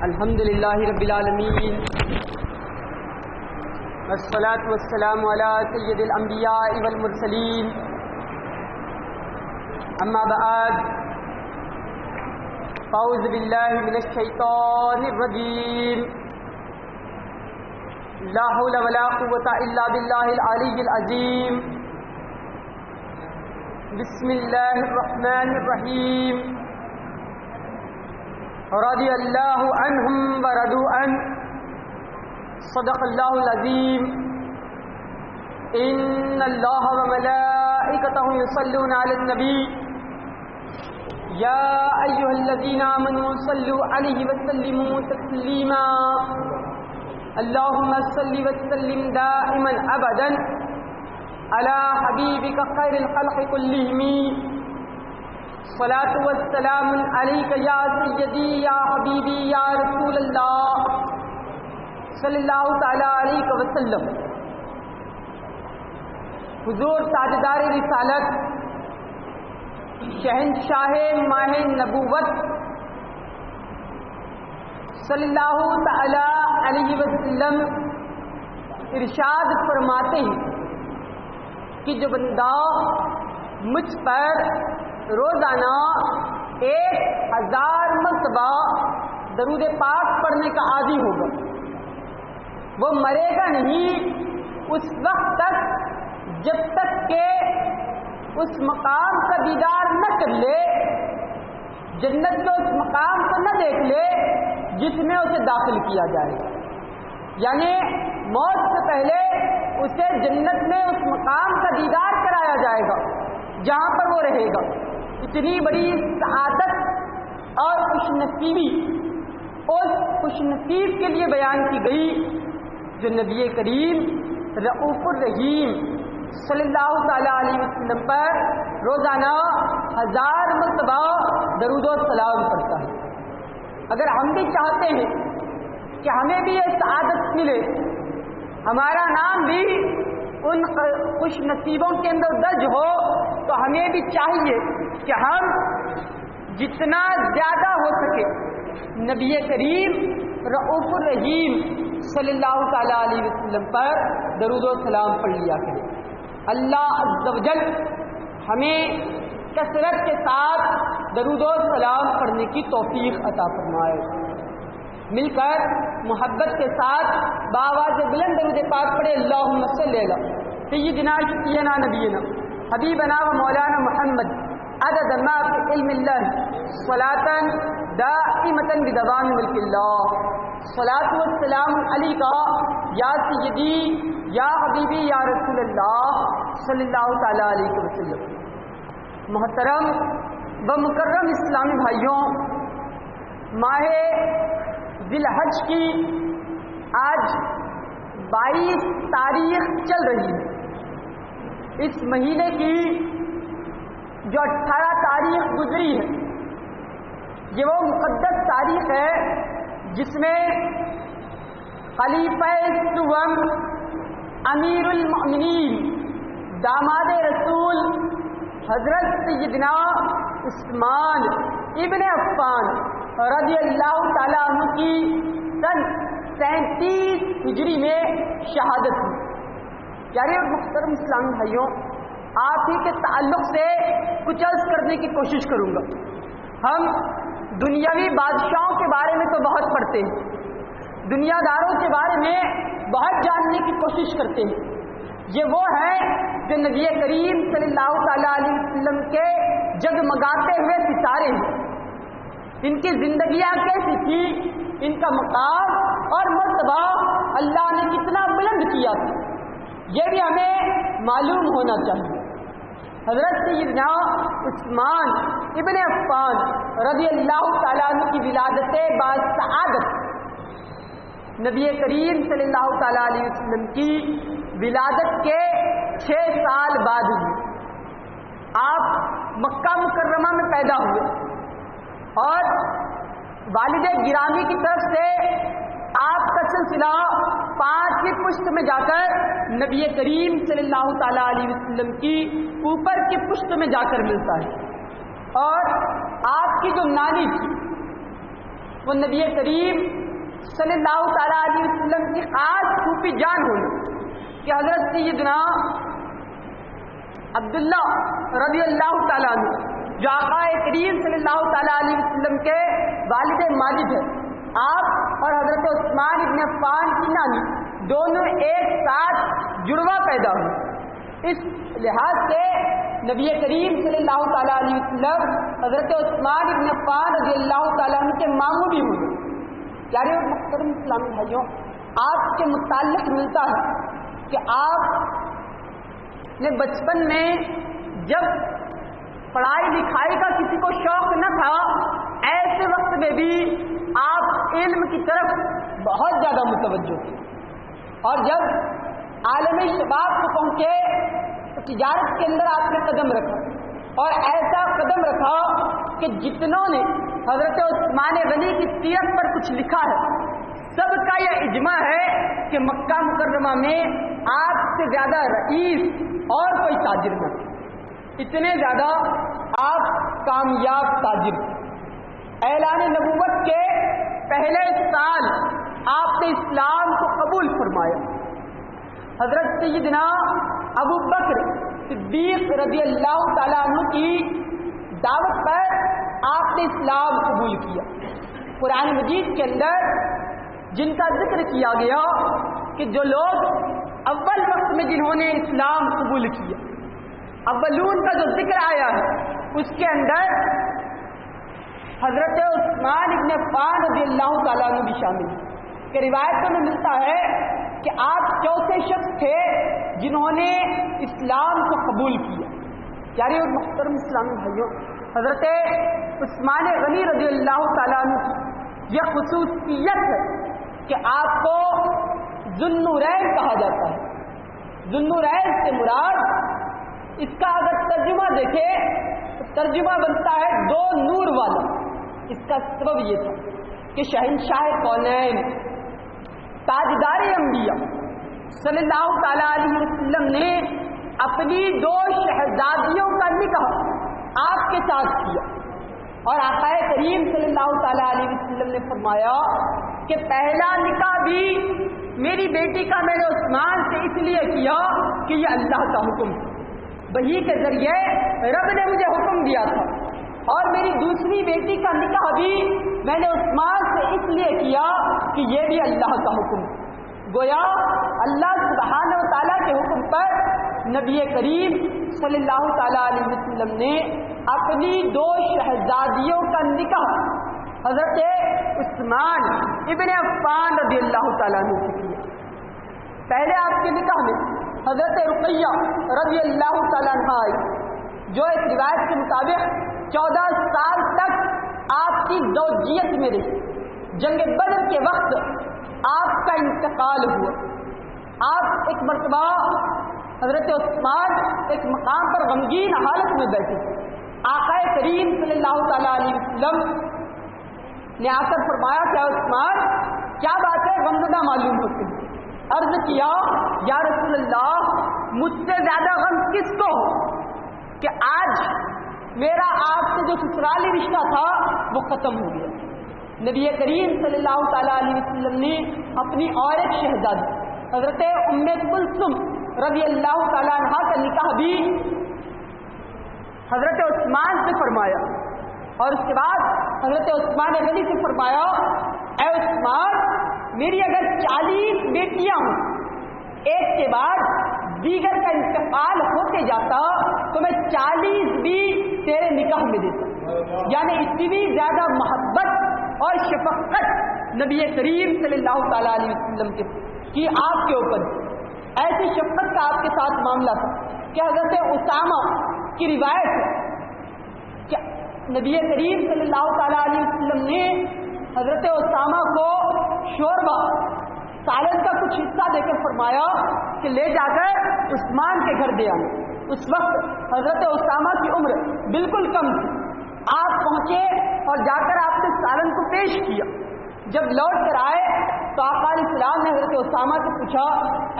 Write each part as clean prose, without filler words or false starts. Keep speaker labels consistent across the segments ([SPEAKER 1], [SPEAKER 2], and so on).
[SPEAKER 1] الحمد للہ رب العالمین والصلاة والسلام علی سید الانبیاء والمرسلین اما بعد اعوذ باللہ من الشیطان الرجیم لا حول ولا قوة الا باللہ العلی العظیم بسم اللہ الرحمن الرحیم رضی اللہ عنہم ورضوا عنہ صدق اللہ العظیم ان اللہ وملائکتہ یصلون علی النبی یا ایہا الذین آمنوا صلوا علیہ وسلموا تسلیما اللہم صل وسلم دائما ابدا علی حبیبک خیر الخلق کلہم صلاۃ والسلام علیک یا سیدی یا حبیبی یا رسول اللہ صلی اللہ تعالی علیہ وسلم۔ حضور تاجدار رسالت شہنشاہ ماہ نبوت صلی اللہ تعالی علیہ وسلم ارشاد فرماتے ہیں کہ جو بندہ مجھ پر روزانہ 1000 مرتبہ درود پاک پڑھنے کا عادی ہوگا وہ مرے گا نہیں اس وقت تک جب تک کہ اس مقام کا دیدار نہ کر لے، جنت کے اس مقام کو نہ دیکھ لے جس میں اسے داخل کیا جائے، یعنی موت سے پہلے اسے جنت میں اس مقام کا دیدار کرایا جائے گا جہاں پر وہ رہے گا۔ اتنی بڑی سعادت اور خوش نصیبی اس خوش نصیب کے لیے بیان کی گئی جو نبی کریم رؤوف الرحیم صلی اللہ تعالی علیہ وسلم پر روزانہ 1000 مرتبہ درود و سلام پڑھتا ہے۔ اگر ہم بھی چاہتے ہیں کہ ہمیں بھی یہ سعادت ملے، ہمارا نام بھی ان خوش نصیبوں کے اندر درج ہو، تو ہمیں بھی چاہیے کہ ہم جتنا زیادہ ہو سکے نبی کریم رؤوف الرحیم صلی اللہ تعالی علیہ وسلم پر درود و سلام پڑھ لیا کریں۔ اللہ عز و جل ہمیں کثرت کے ساتھ درود و سلام پڑھنے کی توفیق عطا فرمائے۔ مل کر محبت کے ساتھ بآواز بلند درود پاک پڑھے، اللہم صلی علی سیدنا شفیعنا نبینا حبیبنا و مولانا محمد عدد ما فی علم اللہ صلاة دائمتا بدوام ملک اللہ۔ صلاۃ والسلام علیکہ یا سیدی یا حبیبی یا رسول اللہ صلی اللہ تعالی علیہ وسلم۔ محترم و مکرم اسلامی بھائیوں، ماہ ذی الحج کی آج 22 تاریخ چل رہی ہے۔ اس مہینے کی جو 18 تاریخ گزری ہے یہ وہ مقدس تاریخ ہے جس میں خلیفہ سوم امیر المؤمنین داماد رسول حضرت سیدنا عثمان ابن عفان رضی اللہ تعالیٰ عنہ کی سن 37 ہجری میں شہادت ہوئی۔ پیارے اور محترم اسلامی بھائیوں، آپ ہی کے تعلق سے کچھ عرض کرنے کی کوشش کروں گا۔ ہم دنیاوی بادشاہوں کے بارے میں تو بہت پڑھتے ہیں، دنیا داروں کے بارے میں بہت جاننے کی کوشش کرتے ہیں۔ یہ وہ ہیں جو نبی کریم صلی اللہ تعالی علیہ وسلم کے جگمگاتے ہوئے ستارے ہیں۔ ان کی زندگیاں کیسی تھی، ان کا مقام اور مرتبہ اللہ نے کتنا بلند کیا تھا، یہ بھی ہمیں معلوم ہونا چاہیے۔ حضرت سیدنا عثمان ابن عفان رضی اللہ تعالیٰ عنہ کی ولادت باسعادت نبی کریم صلی اللہ تعالیٰ علیہ وسلم کی ولادت کے 6 سال بعد ہوئی۔ آپ مکہ مکرمہ میں پیدا ہوئے اور والد گرامی کی طرف سے آپ کا سلسلہ 5 پشت میں جا کر نبی کریم صلی اللہ تعالیٰ علیہ وسلم کی اوپر کی پشت میں جا کر ملتا ہے، اور آپ کی جو نانی تھی وہ نبی کریم صلی اللہ تعالیٰ علیہ وسلم کی خاص پھوپھی جان ہوئی کہ حضرت سیدنا عبداللہ رضی اللہ تعالیٰ عنہ جو آقا کریم صلی اللہ تعالیٰ علیہ وسلم کے والد ماجد ہیں، آپ اور حضرت عثمان ابن عفان کی نانی دونوں ایک ساتھ جڑواں پیدا ہوئے۔ اس لحاظ سے نبی کریم صلی اللہ تعالیٰ علیہ وسلم حضرت عثمان ابن عفان رضی اللہ تعالیٰ عنہ کے ماموں بھی ہوئے۔ پیارے اور محترم اسلامی بھائیوں، آپ کے متعلق ملتا ہے کہ آپ نے بچپن میں جب پڑھائی لکھائی کا کسی کو شوق نہ تھا، ایسے وقت میں بھی آپ علم کی طرف بہت زیادہ متوجہ تھے، اور جب عالم شباب کو پہنچے تو تجارت کے اندر آپ نے قدم رکھا، اور ایسا قدم رکھا کہ جتنوں نے حضرت عثمان غنی کی سیرت پر کچھ لکھا ہے، سب کا یہ اجماع ہے کہ مکہ مکرمہ میں آپ سے زیادہ رئیس اور کوئی تاجر نہ تھے، اتنے زیادہ آپ کامیاب تاجر تھے۔ اعلان نبوت کے پہلے سال آپ نے اسلام کو قبول فرمایا۔ حضرت سیدنا ابو بکر صدیق رضی اللہ تعالیٰ عنہ کی دعوت پر آپ نے اسلام قبول کیا۔ قرآن مجید کے اندر جن کا ذکر کیا گیا کہ جو لوگ اول وقت میں جنہوں نے اسلام قبول کیا، اولون کا جو ذکر آیا ہے اس کے اندر حضرت عثمان ابن عفان رضی اللہ تعالیٰ عنہ بھی شامل ہے کہ روایتوں میں ملتا ہے کہ آپ چوتھے شخص تھے جنہوں نے اسلام کو قبول کیا۔ پیارے اور محترم اسلامی بھائیوں، حضرت عثمان غنی رضی اللہ تعالیٰ عنہ کی یہ خصوصیت ہے کہ آپ کو ذوالنورین کہا جاتا ہے۔ ذوالنورین سے مراد، اس کا اگر ترجمہ دیکھیں تو ترجمہ بنتا ہے دو نور والا۔ اس کا سبب یہ تھا کہ شہنشاہ کونین تاجدار انبیاء صلی اللہ تعالیٰ علیہ وسلم نے اپنی دو شہزادیوں کا نکاح آپ کے ساتھ کیا، اور آقا کریم صلی اللہ تعالیٰ علیہ وسلم نے فرمایا کہ پہلا نکاح بھی میری بیٹی کا میں نے عثمان سے اس لیے کیا کہ یہ اللہ کا حکم ہے، وحی کے ذریعے رب نے مجھے حکم دیا تھا، اور میری دوسری بیٹی کا نکاح بھی میں نے عثمان سے اس لیے کیا کہ یہ بھی اللہ کا حکم ہے۔ گویا اللہ سبحانہ و تعالیٰ کے حکم پر نبی کریم صلی اللہ تعالیٰ علیہ وسلم نے اپنی دو شہزادیوں کا نکاح حضرت عثمان ابن عفان رضی اللہ تعالیٰ عنہ سے کیا۔ پہلے آپ کے نکاح میں حضرت رقیہ رضی اللہ تعالیٰ عنہ آئی، جو ایک روایت کے مطابق 14 سال تک آپ کی زوجیت میں رہی۔ جنگ بدر کے وقت آپ کا انتقال ہوا۔ آپ ایک مرتبہ حضرت عثمان ایک مقام پر غمگین حالت میں بیٹھے، آقا کریم صلی اللہ تعالیٰ علیہ وسلم نے آ کر فرمایا کہ عثمان کیا بات ہے، غمزدہ معلوم ہوتے ہیں۔ عرض کیا یا رسول اللہ، مجھ سے زیادہ غم کس کو ہو کہ آج میرا آپ سے جو سسرالی رشتہ تھا وہ ختم ہو گیا۔ نبی کریم صلی اللہ تعالیٰ علیہ وسلم نے اپنی اور ایک شہزادی حضرت ام کلثوم رضی اللہ تعالیٰ عنہ کا نکاح بھی حضرت عثمان سے فرمایا، اور اس کے بعد حضرت عثمان غنی سے فرمایا اے عثمان، میری اگر 40 بیٹیاں ہوں، ایک کے بعد دیگر کا انتقال ہوتے جاتا تو میں 40 بھی تیرے نکاح میں دیتا۔ یعنی اتنی زیادہ محبت اور شفقت نبی کریم صلی اللہ تعالیٰ علیہ وسلم کی آپ کے اوپر ایسی شفقت کا آپ کے ساتھ معاملہ تھا کہ حضرت اسامہ کی روایت ہے کہ نبی کریم صلی اللہ تعالیٰ علیہ وسلم نے حضرت اسامہ کو شوربہ سالن کا کچھ حصہ دے کر فرمایا کہ لے جا کر عثمان کے گھر دے آنا۔ اس وقت حضرت اسامہ کی عمر بالکل کم تھی۔ آپ پہنچے اور جا کر آپ نے سالن کو پیش کیا۔ جب لوٹ کر آئے تو آقا علیہ السلام نے حضرت اسامہ سے پوچھا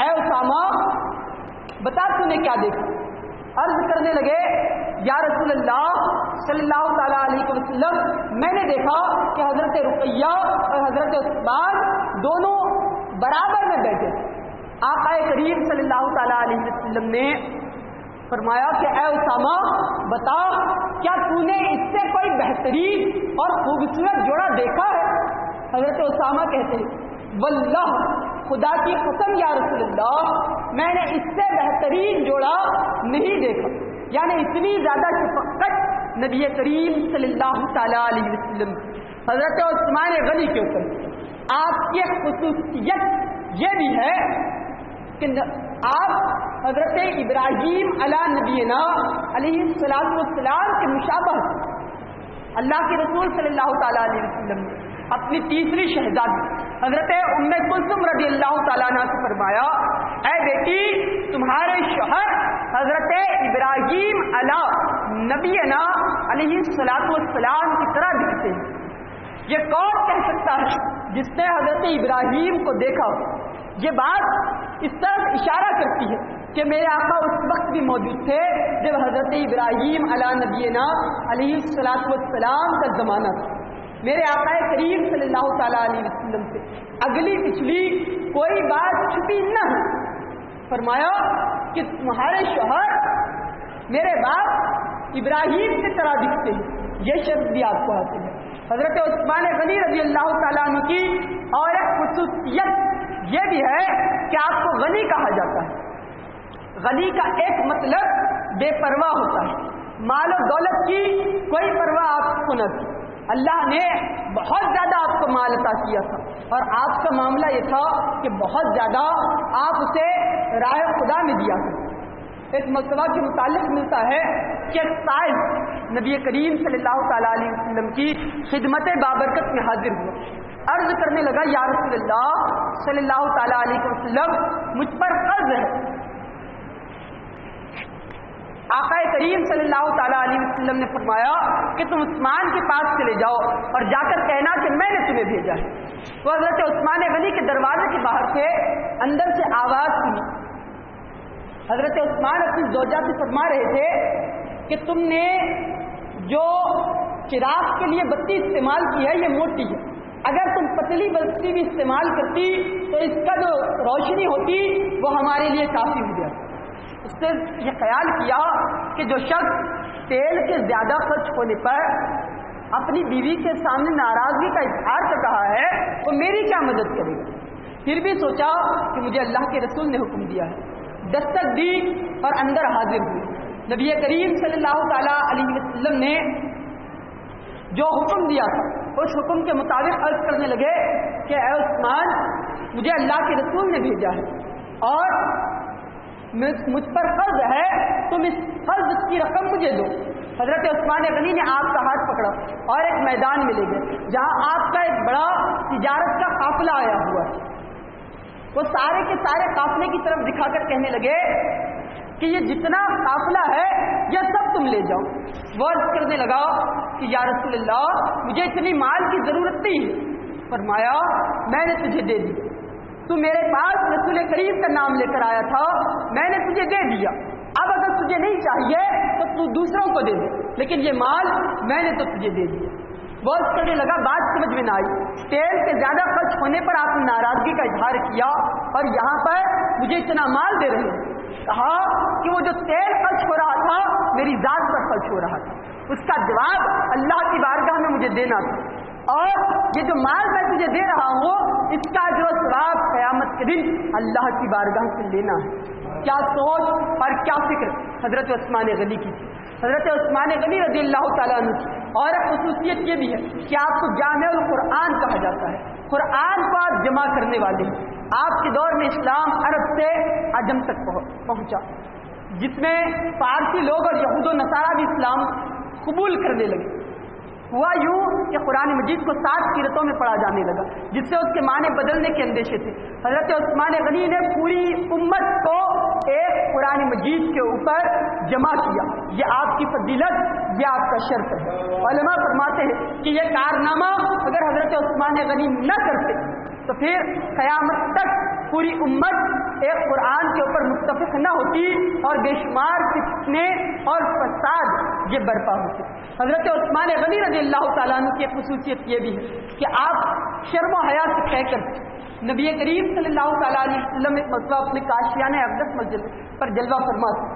[SPEAKER 1] اے اسامہ بتا تو نے کیا دیکھا؟ عرض کرنے لگے یا رسول اللہ صلی اللہ تعالیٰ علیہ وسلم، میں نے دیکھا کہ حضرت رقیہ اور حضرت عثمان دونوں برابر میں بیٹھے۔ آقا کریم صلی اللہ تعالیٰ علیہ وسلم نے فرمایا کہ اے اسامہ بتا، کیا تو نے اس سے کوئی بہترین اور خوبصورت جوڑا دیکھا ہے؟ حضرت اسامہ کہتے ہیں واللہ، خدا کی قسم یا رسول اللہ، میں نے اس سے بہترین جوڑا نہیں دیکھا، یعنی اتنی زیادہ شفقت نبی کریم صلی اللہ تعالیٰ علیہ وسلم حضرت عثمان غنی کے اوپر۔ آپ کی خصوصیت یہ بھی ہے کہ آپ حضرت ابراہیم علیہ نبینا علیہ السلام کے مشابہ اللہ کے رسول صلی اللہ تعالیٰ علیہ وسلم نے اپنی تیسری شہزادی حضرت ام کلثوم رضی اللہ تعالیٰ عنہ سے فرمایا، اے بیٹی، تمہارے شوہر حضرت ابراہیم علیہ نبینا علیہ السلام کی طرح دکھتے ہیں۔ یہ کون کہہ سکتا ہے جس نے حضرت ابراہیم کو دیکھا ہو؟ یہ بات اس طرح اشارہ کرتی ہے کہ میرے آقا اس وقت بھی موجود تھے جب حضرت ابراہیم علیہ نبینا علیہ السلام کا زمانہ تھا۔ میرے آقا کریم صلی اللہ تعالیٰ علیہ وسلم سے اگلی پچھلی کوئی بات چھپی نہ ہو۔ فرمایا کہ تمہارے شوہر میرے باپ ابراہیم کی طرح دکھتے ہیں، یہ شرط بھی آپ کو حاصل ہے۔ حضرت عثمان غنی رضی اللہ تعالیٰ عنہ کی اور ایک خصوصیت یہ بھی ہے کہ آپ کو غنی کہا جاتا ہے۔ غنی کا ایک مطلب بے پرواہ ہوتا ہے، مال و دولت کی کوئی پرواہ آپ کو نہ تھی۔ اللہ نے بہت زیادہ آپ کو مال عطا کیا تھا اور آپ کا معاملہ یہ تھا کہ بہت زیادہ آپ اسے راہ خدا میں دیا تھا۔ ایک مرتبہ کے متعلق ملتا ہے کہ سائل نبی کریم صلی اللہ تعالیٰ علیہ وسلم کی خدمت بابرکت میں حاضر ہوا، عرض کرنے لگا یا رسول اللہ صلی اللہ تعالیٰ علیہ وسلم، مجھ پر قرض ہے۔ آقا کریم صلی اللہ تعالیٰ علیہ وسلم نے فرمایا کہ تم عثمان کے پاس چلے جاؤ اور جا کر کہنا کہ میں نے تمہیں بھیجا ہے۔ وہ حضرت عثمان غنی کے دروازے کے باہر سے اندر سے آواز سنی۔ حضرت عثمان اپنی زوجہ سے فرما رہے تھے کہ تم نے جو چراغ کے لیے بتی استعمال کی ہے یہ موٹی ہے، اگر تم پتلی بتی بھی استعمال کرتی تو اس کا جو روشنی ہوتی وہ ہمارے لیے کافی ہو جاتی۔ اس نے یہ خیال کیا کہ جو شخص تیل کے زیادہ خرچ ہونے پر اپنی بیوی کے سامنے ناراضگی کا اظہار کر رہا ہے وہ میری کیا مدد کرے گا۔ پھر بھی سوچا کہ مجھے اللہ کے رسول نے حکم دیا ہے، دستک دی اور اندر حاضر ہوئی۔ نبی کریم صلی اللہ تعالیٰ علیہ وسلم نے جو حکم دیا تھا اس حکم کے مطابق عرض کرنے لگے کہ اے عثمان، مجھے اللہ کے رسول نے بھیجا ہے اور مجھ پر قرض ہے، تم اس قرض کی رقم مجھے دو۔ حضرت عثمان غنی نے آپ کا ہاتھ پکڑا اور ایک میدان میں لے گئے جہاں آپ کا ایک بڑا تجارت کا قافلہ آیا ہوا ہے۔ وہ سارے کے سارے قافلے کی طرف دکھا کر کہنے لگے کہ یہ جتنا قافلہ ہے یہ سب تم لے جاؤ۔ وہ عرض کرنے لگا کہ یا رسول اللہ، مجھے اتنی مال کی ضرورت نہیں ہے۔ فرمایا میں نے تجھے دے دی، تو میرے پاس رسول کریم کا نام لے کر آیا تھا، میں نے تجھے دے دیا، اب اگر تجھے نہیں چاہیے تو تو دوسروں کو دے دے، لیکن یہ مال میں نے تو تجھے دے دیا۔ وہ اس کرنے لگا، بات سمجھ میں نہ آئی، تیل کے زیادہ خرچ ہونے پر آپ نے ناراضگی کا اظہار کیا اور یہاں پر مجھے اتنا مال دے رہے ہیں۔ کہا کہ وہ جو تیل خرچ ہو رہا تھا میری ذات پر خرچ ہو رہا تھا، اس کا جواب اللہ کی بارگاہ میں مجھے دینا تھا، اور یہ جو مال میں تجھے دے رہا ہوں اس کا جو ثواب قیامت کے دن اللہ کی بارگاہ سے لینا ہے۔ کیا سوچ اور کیا فکر حضرت عثمان غنی کی تھی، حضرت عثمان غنی رضی اللہ تعالیٰ عنہ کی۔ اور ایک خصوصیت یہ بھی ہے کہ آپ کو جامع القرآن کہا جاتا ہے، قرآن کو آپ جمع کرنے والے ہیں۔ آپ کے دور میں اسلام عرب سے عجم تک پہنچا، جس میں فارسی لوگ اور یہود و نصارہ بھی اسلام قبول کرنے لگے۔ ہوا یوں کہ قرآن مجید کو 7 سیرتوں میں پڑھا جانے لگا، جس سے اس کے معنی بدلنے کے اندیشے تھے۔ حضرت عثمان غنی نے پوری امت کو ایک قرآن مجید کے اوپر جمع کیا۔ یہ آپ کی فضیلت، یہ آپ کا شرف ہے۔ علماء فرماتے ہیں کہ یہ کارنامہ اگر حضرت عثمان غنی نہ کرتے تو پھر قیامت تک پوری امت ایک قرآن کے اوپر متفق نہ ہوتی اور بے شمار فتنے اور فساد یہ برپا ہوتے. حضرت عثمان غنی رضی اللہ تعالیٰ عنہ کی ایک خصوصیت یہ بھی ہے کہ آپ شرم و حیا سے کہہ کر نبی کریم صلی اللہ تعالیٰ علیہ وسلم ایک مرتبہ اپنے کاشیانہ اقدس مسجد پر جلوہ فرما تھے.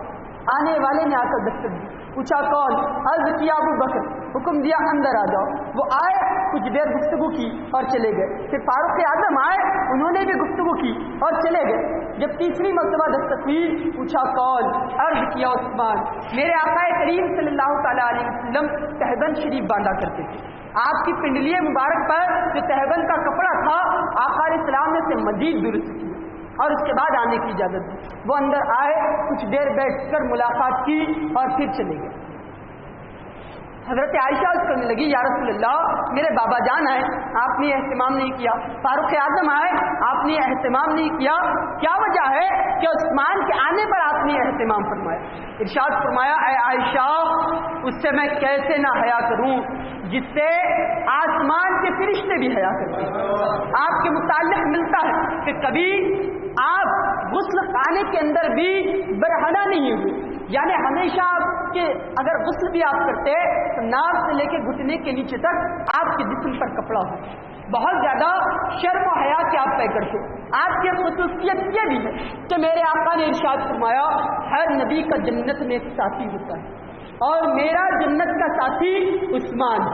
[SPEAKER 1] آنے والے نے آ کر دستک دی, پوچھا کون؟ عرض کیا ابو بکر. حکم دیا اندر آ جاؤ. وہ آئے, کچھ دیر گفتگو کی اور چلے گئے. پھر فاروق اعظم آئے, انہوں نے بھی گفتگو کی اور چلے گئے. جب تیسری مرتبہ دستک ہوئی, پوچھا کون؟ عرض کیا عثمان. میرے آقا کریم صلی اللہ تعالیٰ علیہ وسلم تہبند شریف باندھا کرتے تھے. آپ کی پنڈلی مبارک پر جو تہبند کا کپڑا تھا آقا علیہ السلام نے اسے مزید درست کیا اور اس کے بعد آنے کی اجازت دی. وہ اندر آئے, کچھ دیر بیٹھ کر ملاقات کی اور پھر چلے گئے. حضرت عائشہ اس کرنے لگی, یا رسول اللہ میرے بابا جان آئے, آپ نے اہتمام نہیں کیا. فاروق اعظم آئے, آپ نے اہتمام نہیں کیا. کیا وجہ ہے کہ عثمان کے آنے پر آپ نے اہتمام فرمایا؟ ارشاد فرمایا, اے عائشہ اس سے میں کیسے نہ حیا کروں جس سے آسمان کے فرشتے بھی حیا کرتے ہیں. آپ کے متعلق ملتا ہے کہ کبھی آپ غسل خانے کے اندر بھی برہنہ نہیں ہوئے, یعنی ہمیشہ آپ کے اگر غسل بھی آپ کرتے تو ناک سے لے کے گھٹنے کے نیچے تک آپ کے جسم پر کپڑا ہو. بہت زیادہ شرم و حیا کے آپ طے کرتے. آپ کی خصوصیت یہ بھی ہے کہ میرے آقا نے ارشاد فرمایا, ہر نبی کا جنت میں ایک ساتھی ہوتا ہے اور میرا جنت کا ساتھی عثمان.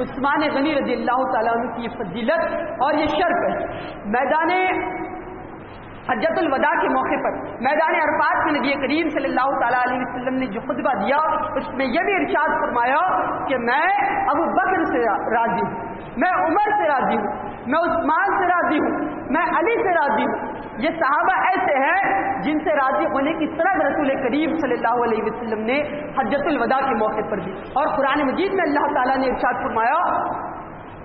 [SPEAKER 1] عثمان غنی رضی اللہ تعالیٰ عنہ کی یہ فضیلت اور یہ شرف ہے. میدان حجۃ الوداع کے موقع پر میدان عرفات میں نبی کریم صلی اللہ تعالیٰ علیہ وسلم نے جو خطبہ دیا اس میں یہ بھی ارشاد فرمایا کہ میں ابو بکر سے راضی ہوں, میں عمر سے راضی ہوں, میں عثمان سے راضی ہوں, میں علی سے راضی ہوں. یہ صحابہ ایسے ہیں جن سے راضی ہونے کی طرح رسول کریم صلی اللہ علیہ وسلم نے حجۃ الوداع کے موقع پر دی. اور قرآن مجید میں اللہ تعالیٰ نے ارشاد فرمایا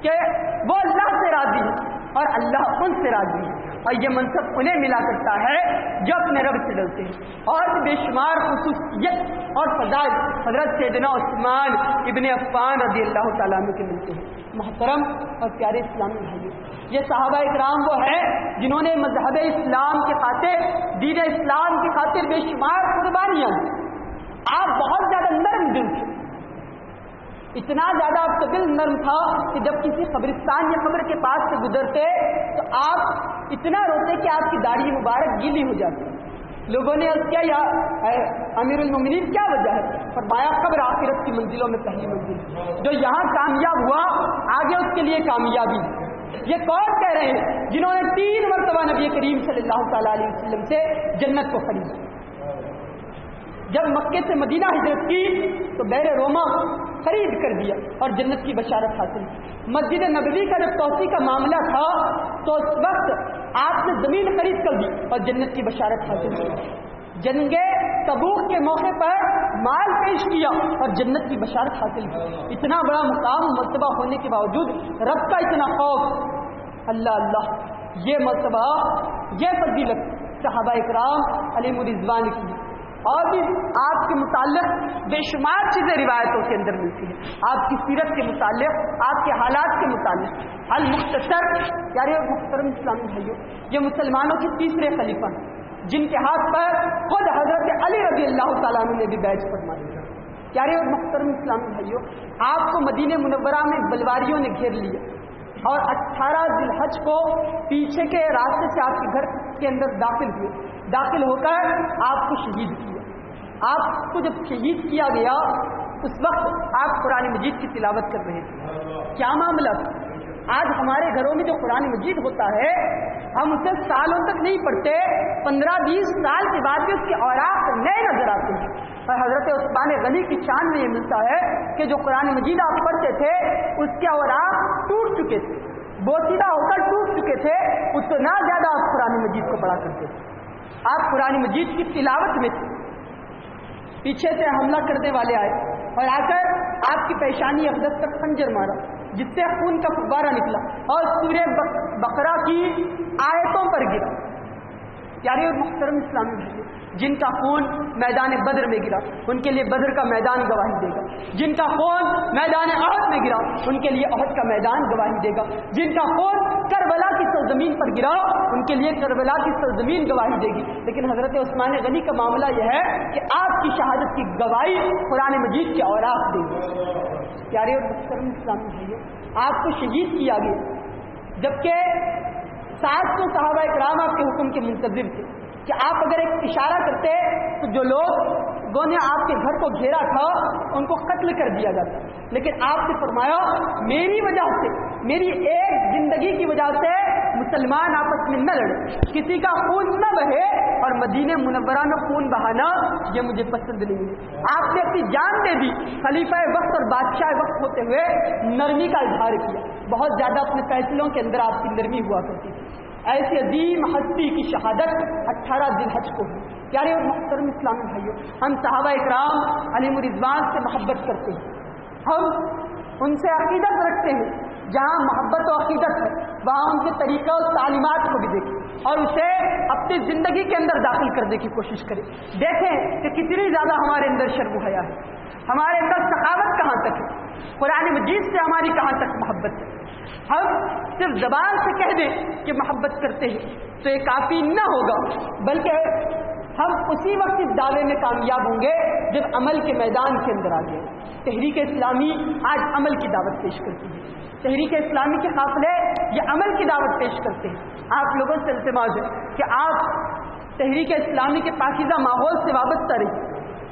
[SPEAKER 1] کہ وہ اللہ سے راضی ہے اور اللہ ان سے راضی ہے, اور یہ منصب انہیں ملا کرتا ہے جو اپنے رب سے ڈرتے ہیں. اور بے شمار خصوصیت اور فضائل حضرت سیدنا عثمان ابن عفان رضی اللہ تعالیٰ عنہ کے ملتے ہیں. محترم اور پیارے اسلامی بھائیوں, یہ صحابہ اکرام وہ ہیں جنہوں نے مذہب اسلام کے خاطر, دین اسلام کی خاطر بے شمار قربانیاں دی. آپ بہت زیادہ نرم دل تھے, اتنا زیادہ آپ کا دل نرم تھا کہ جب کسی قبرستان یا قبر کے پاس سے گزرتے تو آپ اتنا روتے کہ آپ کی داڑھی مبارک گیلی ہو جاتی. لوگوں نے عرض کیا, یا امیر المومنین کیا وجہ ہے؟ فرمایا قبر آخرت کی منزلوں میں پہلی منزل, جو یہاں کامیاب ہوا آگے اس کے لیے کامیابی. یہ کون کہہ رہے ہیں جنہوں نے 3 مرتبہ نبی کریم صلی اللہ تعالیٰ علیہ وسلم سے جنت کو خریدا. جب مکے سے مدینہ ہجرت کی تو بحر روما خرید کر دیا اور جنت کی بشارت حاصل کی. مسجد نبوی کا جب توسیع کا معاملہ تھا تو اس وقت آپ نے زمین خرید کر دی اور جنت کی بشارت حاصل کی. جنگ تبوک کے موقع پر مال پیش کیا اور جنت کی بشارت حاصل کی. اتنا بڑا مقام مرتبہ ہونے کے باوجود رب کا اتنا خوف, اللہ اللہ, یہ مرتبہ, یہ فضیلت صحابہ اکرام علیہم الرضوان کی. اور بھی آپ کے متعلق بے شمار چیزیں روایتوں کے اندر ملتی ہیں, آپ کی سیرت کے متعلق, آپ کے حالات کے متعلق. المختصر یعنی محترم اسلامی بھائیوں, یہ مسلمانوں کے تیسرے خلیفہ ہیں جن کے ہاتھ پر خود حضرت علی رضی اللہ تعالیٰ عنہ نے بھی بیعت فرمائی. یعنی محترم اسلامی بھائیوں, آپ کو مدینہ منورہ میں بلواریوں نے گھیر لیا اور 18 ذی الحج کو پیچھے کے راستے سے آپ کے گھر کے اندر داخل ہوئے. داخل ہو کر آپ کو شہید کیا. آپ کو جب شہید کیا گیا اس وقت آپ قرآن مجید کی تلاوت کر رہے تھے. کیا معاملہ تھا؟ آج ہمارے گھروں میں جو قرآن مجید ہوتا ہے ہم اسے سالوں تک نہیں پڑھتے, 15-20 سال کے بعد بھی اس کے اوراق نئے نظر آتے ہیں. اور حضرت عثمان غنی کی شان میں یہ ملتا ہے کہ جو قرآن مجید آپ پڑھتے تھے اس کے اوراق ٹوٹ چکے تھے, بوسیدہ ہو کر ٹوٹ چکے تھے, اتنا زیادہ آپ قرآن مجید کو پڑھا کرتے تھے. آپ قرآن مجید کی تلاوت میں تھے. پیچھے سے حملہ کرنے والے آئے اور آ کر آپ کی پیشانی اقدس تک خنجر مارا جس سے خون کا فوارہ نکلا اور سورہ بقرہ کی آیتوں پر گرا. پیارے اور محترم اسلامی بھائیوں، جن کا خون میدان بدر میں گرا ان کے لیے بدر کا میدان گواہی دے گا، جن کا خون میدان احد میں گرا ان کے لیے احد کا میدان گواہی دے گا، جن کا خون کربلا کی سرزمین پر گرا ان کے لیے کربلا کی سرزمین گواہی دے گی۔ لیکن حضرت عثمان غنی کا معاملہ یہ ہے کہ آپ کی شہادت کی گواہی قرآن مجید کے اوراق دے گی۔ پیارے اور محترم اسلامی بھائیوں، آپ کو شہید کیا گیا جبکہ 700 صحابہ کرام آپ کے حکم کے منتظر تھے کہ آپ اگر ایک اشارہ کرتے تو جو لوگوں نے آپ کے گھر کو گھیرا تھا ان کو قتل کر دیا جاتا، لیکن آپ نے فرمایا میری وجہ سے، میری ایک زندگی کی وجہ سے مسلمان آپس میں نہ لڑے، کسی کا خون نہ بہے، اور مدینہ منورہ میں خون بہانا یہ مجھے پسند نہیں ہے۔ آپ نے اپنی جان دے دی، خلیفہ وقت اور بادشاہ وقت ہوتے ہوئے نرمی کا اظہار کیا، بہت زیادہ اپنے فیصلوں کے اندر آپ کی نرمی ہوا کرتی تھی۔ ایسی عظیم ہستی کی شہادت 18 ذی الحج کو ہوئی۔ پیارے اور محترم اسلامی بھائیوں، ہم صحابہ اکرام علیہم رضوان سے محبت کرتے ہیں، ہم ان سے عقیدت رکھتے ہیں، جہاں محبت و عقیدت ہے وہاں ان کے طریقہ اور تعلیمات کو بھی دیکھیں اور اسے اپنی زندگی کے اندر داخل کرنے کی کوشش کریں۔ دیکھیں کہ کتنی زیادہ ہمارے اندر شرم و حیا ہے، ہمارے اندر سخاوت کہاں تک ہے، قرآن مجید سے ہماری کہاں تک محبت ہے۔ ہم صرف زبان سے کہہ دیں کہ محبت کرتے ہیں تو یہ کافی نہ ہوگا، بلکہ ہم اسی وقت اس دعوے میں کامیاب ہوں گے جب عمل کے میدان کے اندر آ گئے۔ تحریک اسلامی آج عمل کی دعوت پیش کرتی ہے، تحریک اسلامی کے قافلے یہ عمل کی دعوت پیش کرتے ہیں۔ آپ لوگوں سے التماس ہے کہ آپ تحریک اسلامی کے پاکیزہ ماحول سے وابستہ رہیں،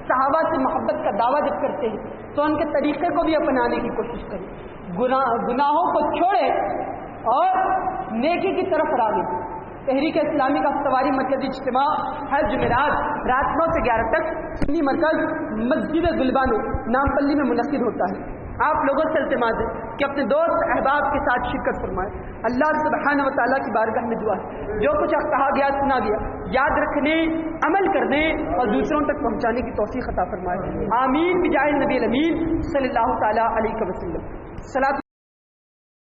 [SPEAKER 1] صحابہ سے محبت کا دعویٰ جب کرتے ہیں تو ان کے طریقے کو بھی اپنانے کی کوشش کریں، گناہوں کو چھوڑیں اور نیکی کی طرف راغب۔ تحریک اسلامی کا ہفتواری مرکزی اجتماع ہر جمعرات رات 9 سے 11 تک سنی مرکز مسجد گلبانو نامپلی میں منعقد ہوتا ہے۔ آپ لوگوں سے التماس ہے کہ اپنے دوست احباب کے ساتھ شرکت فرمائیں۔ اللہ سبحانہ و تعالیٰ کی بارگاہ میں دعا ہے جو کچھ کہا گیا سنا گیا یاد رکھنے، عمل کرنے اور دوسروں تک پہنچانے کی توفیق عطا فرمائے۔ آمین بجاہ نبی الامین صلی اللہ تعالیٰ علیہ وسلم۔ صلاۃ